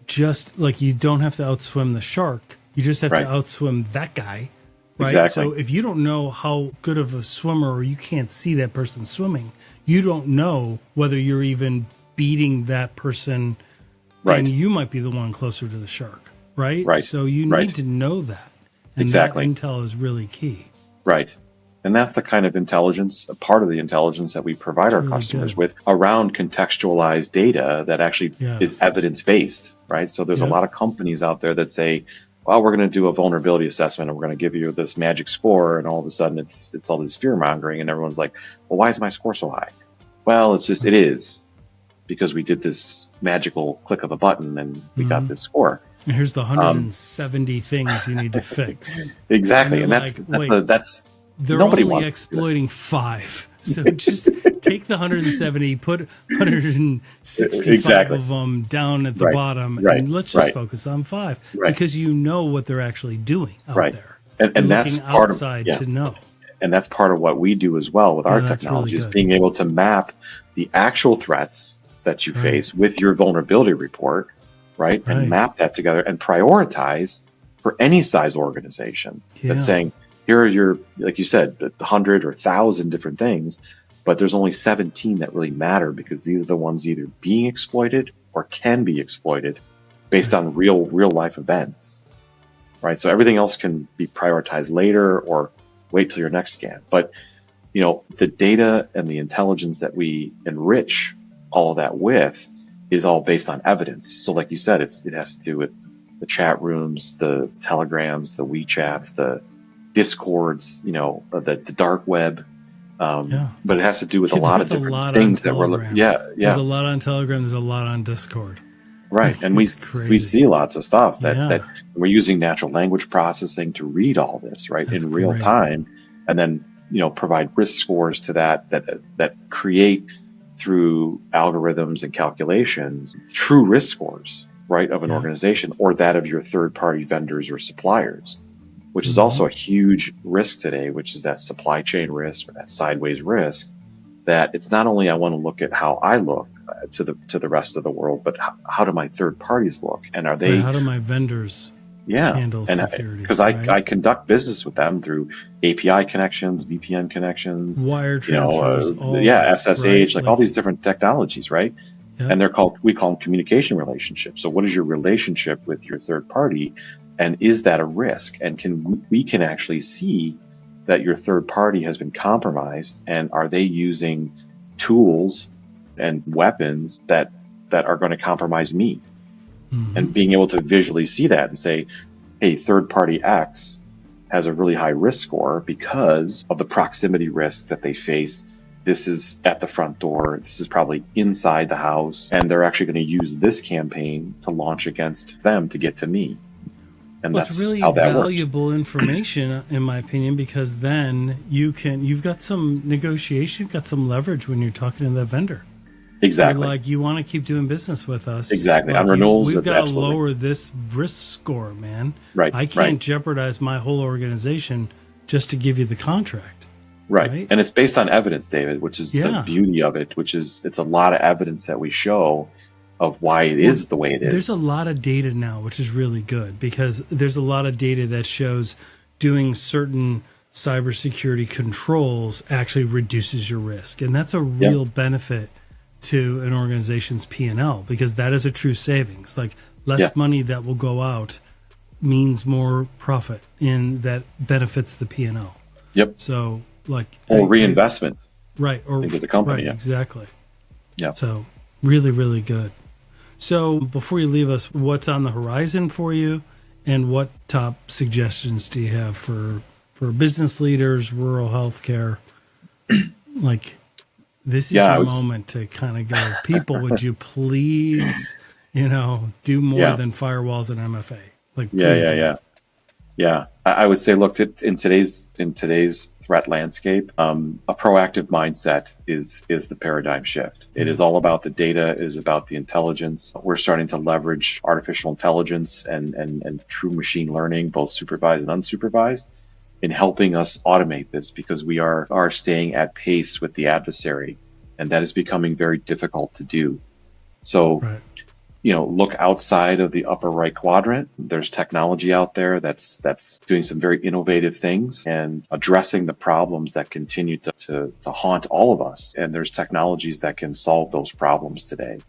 just like, you don't have to outswim the shark. You just have to outswim that guy, right? Exactly. So if you don't know how good of a swimmer, or you can't see that person swimming, you don't know whether you're even beating that person, and you might be the one closer to the shark, right? Right. So you need to know that. And exactly. that intel is really key. Right. And that's the kind of intelligence, a part of the intelligence that we provide our customers with around contextualized data that actually is evidence-based, right? So there's a lot of companies out there that say, well, we're going to do a vulnerability assessment and we're going to give you this magic score, and all of a sudden it's all this fear-mongering, and everyone's like, well, why is my score so high? Well, it's just, it is, because we did this magical click of a button and we got this score. And here's the 170 things you need to fix. Exactly. And that's they're nobody only exploiting 5. So just take the 170, put 165 of them down at the bottom, and let's just focus on 5, because you know what they're actually doing out there. And that's part of to know. And that's part of what we do as well with our technology, is being able to map the actual threats that you face with your vulnerability report, and map that together and prioritize for any size organization that's saying, here are your, like you said, 100 or 1,000 different things, but there's only 17 that really matter, because these are the ones either being exploited or can be exploited based on real life events, right? So everything else can be prioritized later or wait till your next scan. But, the data and the intelligence that we enrich all of that with is all based on evidence. So like you said, it has to do with the chat rooms, the telegrams, the WeChats, the Discords, the dark web, but it has to do with a lot of different things that we're looking. There's a lot on Telegram. There's a lot on Discord. Right, and we see lots of stuff that we're using natural language processing to read all this in real time, and then provide risk scores to that create through algorithms and calculations true risk scores of an organization, or that of your third party vendors or suppliers, which is also a huge risk today, which is that supply chain risk or that sideways risk, that it's not only I want to look at how I look to the rest of the world, but how do my third parties look? And are they... how do my vendors handle security? Because I conduct business with them through API connections, VPN connections, wire transfers, SSH, all these different technologies, right? Yep. And we call them communication relationships. So what is your relationship with your third party? And is that a risk? And we can actually see that your third party has been compromised, and are they using tools and weapons that are going to compromise me? And being able to visually see that and say, hey, third party X has a really high risk score because of the proximity risk that they face. This is at the front door. This is probably inside the house. And they're actually going to use this campaign to launch against them to get to me. And that's really how that valuable works. information, in my opinion, because then you've got some negotiation, you've got some leverage when you're talking to the vendor. Exactly. You're you want to keep doing business with us. Exactly. On renewals, we've got to lower this risk score, man. Right. I can't jeopardize my whole organization just to give you the contract. Right. And it's based on evidence, David, which is the beauty of it, which is it's a lot of evidence that we show of why it is the way it is. There's a lot of data now, which is really good, because there's a lot of data that shows doing certain cybersecurity controls actually reduces your risk. And that's a real benefit to an organization's P&L, because that is a true savings. Less money that will go out means more profit, and that benefits the P&L. Yep. So or reinvestment. Right. Or into the company. Right, exactly. Yeah. So really, really good. So before you leave us, what's on the horizon for you, and what top suggestions do you have for business leaders, rural healthcare? This is your moment to kind of go, people, would you please, do more than firewalls and MFA? Yeah. I would say, look, in today's threat landscape, a proactive mindset is the paradigm shift. It is all about the data. It is about the intelligence. We're starting to leverage artificial intelligence and true machine learning, both supervised and unsupervised, in helping us automate this, because we are staying at pace with the adversary, and that is becoming very difficult to do. So, look outside of the upper right quadrant. There's technology out there that's doing some very innovative things and addressing the problems that continue to haunt all of us. And there's technologies that can solve those problems today.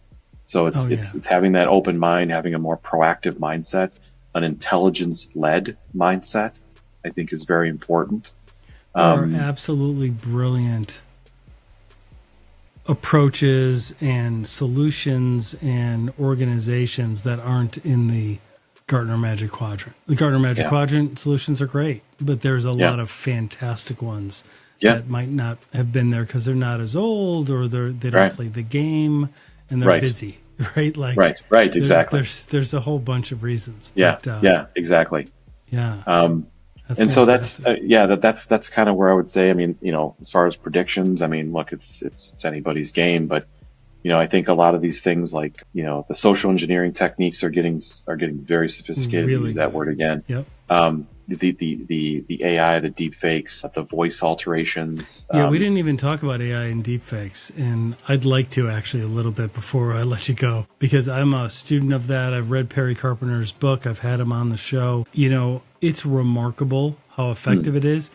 So it's having that open mind, having a more proactive mindset, an intelligence-led mindset, I think is very important. There are absolutely brilliant approaches and solutions and organizations that aren't in the Gartner Magic Quadrant. The Gartner Magic Quadrant solutions are great, but there's a lot of fantastic ones that might not have been there because they're not as old, or they don't play the game, and they're busy, right? Like right, exactly. There's a whole bunch of reasons. Yeah, exactly. Yeah. And so that's kind of where I would say, I mean, as far as predictions, I mean, look, it's anybody's game, but I think a lot of these things, like the social engineering techniques are getting very sophisticated. Really use that word again. Yep. The AI, the deepfakes, the voice alterations. Yeah, we didn't even talk about AI and deepfakes, and I'd like to actually a little bit before I let you go, because I'm a student of that. I've read Perry Carpenter's book. I've had him on the show. It's remarkable how effective it is,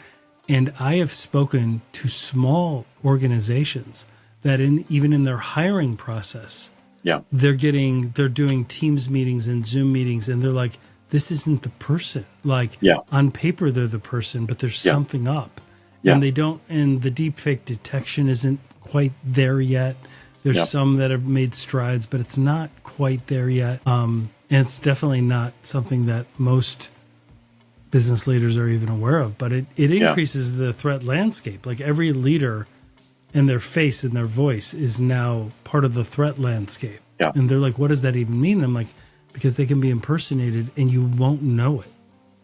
and I have spoken to small organizations that even in their hiring process, they're doing Teams meetings and Zoom meetings, and they're like, this isn't the person. Like on paper, they're the person, but there's something up. And they don't, and the deepfake detection isn't quite there yet. There's some that have made strides, but it's not quite there yet. And it's definitely not something that most business leaders are even aware of, but it increases the threat landscape. Like every leader and their face and their voice is now part of the threat landscape. Yeah. And they're like, what does that even mean? And I'm like, because they can be impersonated and you won't know it.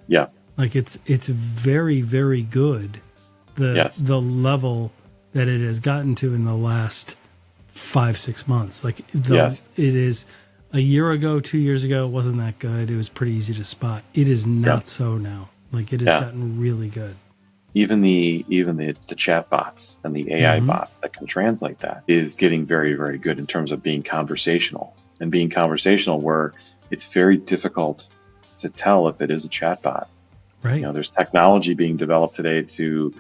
Yeah. Like it's very, very good. The level that it has gotten to in the last 5-6 months. Like it is a year ago, 2 years ago, it wasn't that good. It was pretty easy to spot. It is not so now. Like it has gotten really good. Even the chat bots and the AI bots that can translate that is getting very, very good in terms of being conversational, and being conversational where it's very difficult to tell if it is a chat bot. Right. There's technology being developed today to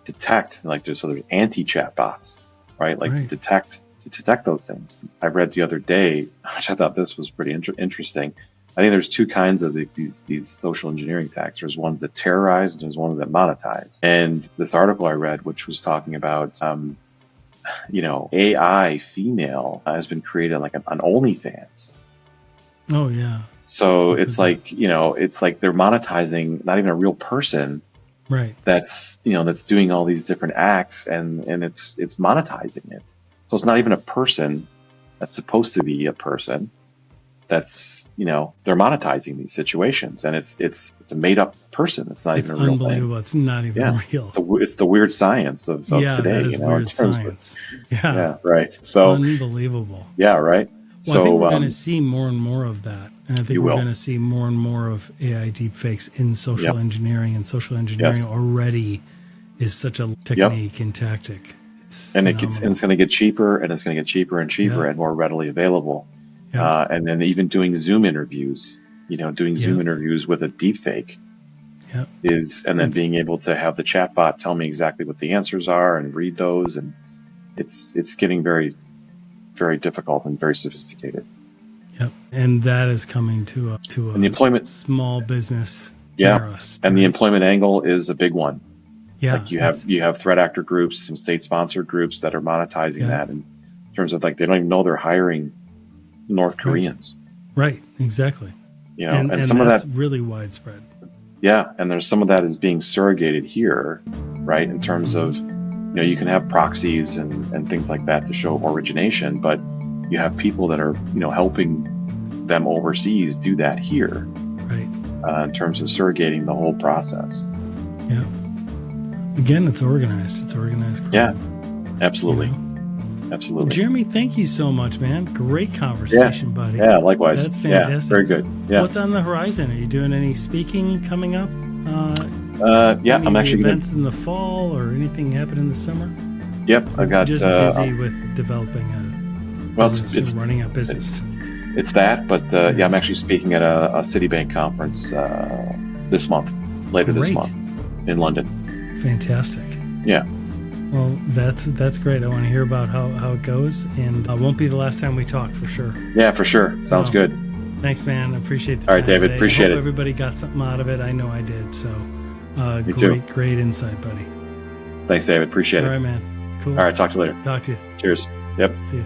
detect, like there's anti-chat bots, right? Like to detect those things. I read the other day, which I thought this was pretty interesting. I think there's two kinds of these social engineering attacks. There's ones that terrorize, and there's ones that monetize. And this article I read, which was talking about, AI female has been created like an OnlyFans. Oh yeah. So it's like they're monetizing not even a real person, right? That's doing all these different acts, and it's monetizing it. So it's not even a person that's supposed to be a person. That's they're monetizing these situations, and it's a made up person. It's not even a real thing. It's not even real. It's the weird science of today. That is weird science. Right. So unbelievable. Yeah, right. Well, I think we're going to see more and more of that, and I think we're going to see more and more of AI deepfakes in social engineering. And social engineering already is such a technique and tactic. It's going to get cheaper, and it's going to get cheaper and cheaper and more readily available. And then even doing Zoom interviews, Zoom interviews with a deepfake being able to have the chatbot tell me exactly what the answers are and read those. And it's getting very, very difficult and very sophisticated. Yep. And that is coming to the employment small business. And the employment angle is a big one. Yeah. Like you have threat actor groups, some state sponsored groups that are monetizing that in terms of like, they don't even know they're hiring North Koreans. Right, exactly. And some of that's really widespread. Yeah, and there's some of that is being surrogated here, right? In terms of, you can have proxies and things like that to show origination, but you have people that are, helping them overseas do that here. Right. In terms of surrogating the whole process. Yeah. Again, it's organized. It's organized crime. Yeah, absolutely. Absolutely. Well, Jeremy, thank you so much, man. Great conversation, buddy. Yeah, likewise. That's fantastic. Yeah, very good. Yeah. What's on the horizon? Are you doing any speaking coming up? I'm actually events in the fall or anything happen in the summer? Yep, I got just busy with developing a business and running a business. it's that. But yeah, I'm actually speaking at a Citibank conference this month, this month in London. Fantastic. Yeah. Well, that's great. I want to hear about how it goes, and it won't be the last time we talk for sure. Yeah, for sure. Sounds good. Thanks, man. I appreciate the time. All right, David. Today. Appreciate it. Everybody got something out of it. I know I did. So, Me too. Great insight, buddy. Thanks, David. Appreciate it. All right, man. Cool. All right. Talk to you later. Talk to you. Cheers. Yep. See you.